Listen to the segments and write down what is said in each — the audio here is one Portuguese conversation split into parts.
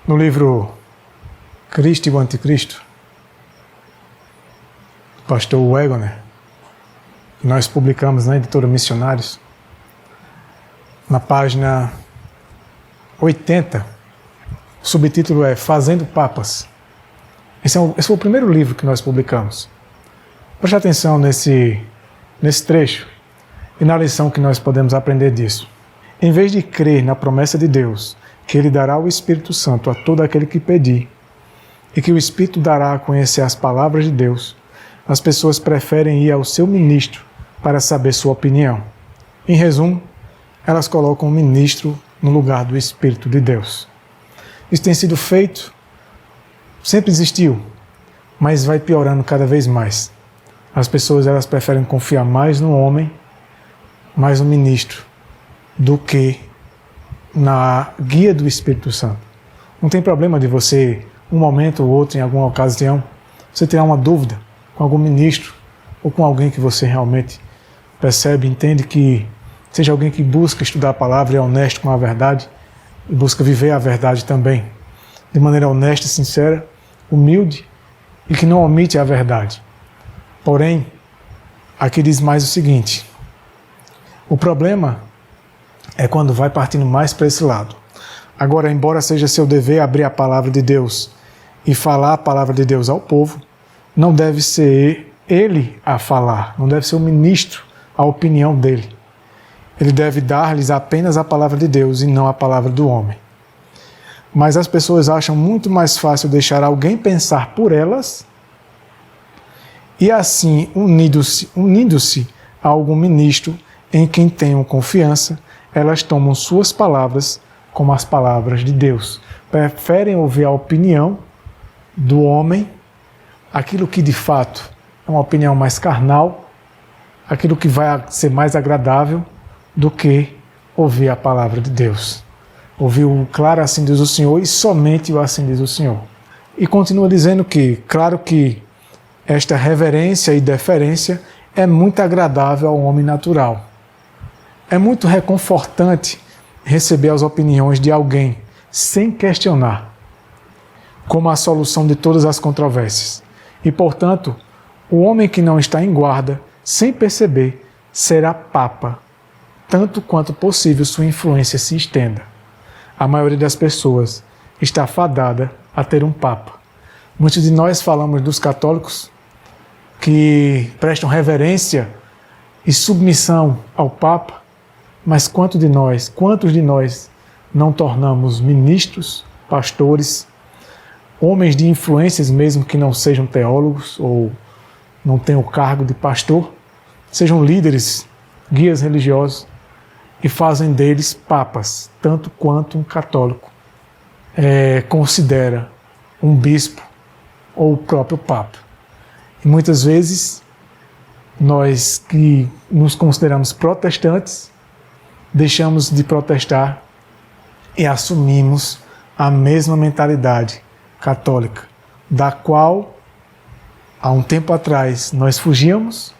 No livro Cristo e o Anticristo, do pastor Wegener, que nós publicamos na editora Missionários, na página 80, o subtítulo é Fazendo Papas. Esse foi o primeiro livro que nós publicamos. Preste atenção nesse trecho e na lição que nós podemos aprender disso. Em vez de crer na promessa de Deus, que Ele dará o Espírito Santo a todo aquele que pedir, e que o Espírito dará a conhecer as palavras de Deus, as pessoas preferem ir ao seu ministro para saber sua opinião. Em resumo, elas colocam o ministro no lugar do Espírito de Deus. Isso tem sido feito, sempre existiu, mas vai piorando cada vez mais. As pessoas elas preferem confiar mais no homem, mais no ministro, do que na guia do Espírito Santo. Não tem problema de você, um momento ou outro, em alguma ocasião, você tirar uma dúvida com algum ministro ou com alguém que você realmente percebe, entende que seja alguém que busca estudar a palavra e é honesto com a verdade e busca viver a verdade também, de maneira honesta, sincera, humilde e que não omite a verdade. Porém, aqui diz mais o seguinte: o problema é quando vai partindo mais para esse lado. Agora, embora seja seu dever abrir a palavra de Deus e falar a palavra de Deus ao povo, não deve ser ele a falar, não deve ser o ministro a opinião dele. Ele deve dar-lhes apenas a palavra de Deus e não a palavra do homem. Mas as pessoas acham muito mais fácil deixar alguém pensar por elas e assim, unindo-se a algum ministro em quem tenham confiança, elas tomam suas palavras como as palavras de Deus. Preferem ouvir a opinião do homem, aquilo que de fato é uma opinião mais carnal, aquilo que vai ser mais agradável, do que ouvir a palavra de Deus. Ouvir o claro assim diz o Senhor e somente o assim diz o Senhor. E continua dizendo que, claro que esta reverência e deferência é muito agradável ao homem natural. É muito reconfortante receber as opiniões de alguém sem questionar, como a solução de todas as controvérsias. E, portanto, o homem que não está em guarda, sem perceber, será papa, tanto quanto possível sua influência se estenda. A maioria das pessoas está fadada a ter um papa. Muitos de nós falamos dos católicos que prestam reverência e submissão ao papa, mas quantos de nós não tornamos ministros, pastores, homens de influências mesmo que não sejam teólogos ou não tenham o cargo de pastor, sejam líderes, guias religiosos e fazem deles papas, tanto quanto um católico considera um bispo ou o próprio papa. E muitas vezes nós que nos consideramos protestantes deixamos de protestar e assumimos a mesma mentalidade católica, da qual há um tempo atrás nós fugíamos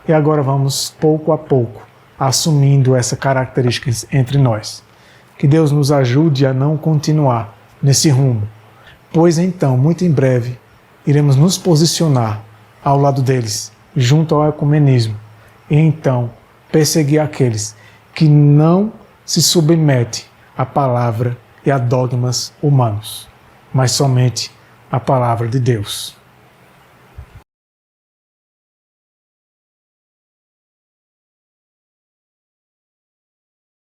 e agora vamos pouco a pouco assumindo essa característica entre nós. Que Deus nos ajude a não continuar nesse rumo, pois então, muito em breve, iremos nos posicionar ao lado deles, junto ao ecumenismo, e então perseguir aqueles que não se submete à palavra e a dogmas humanos, mas somente à palavra de Deus.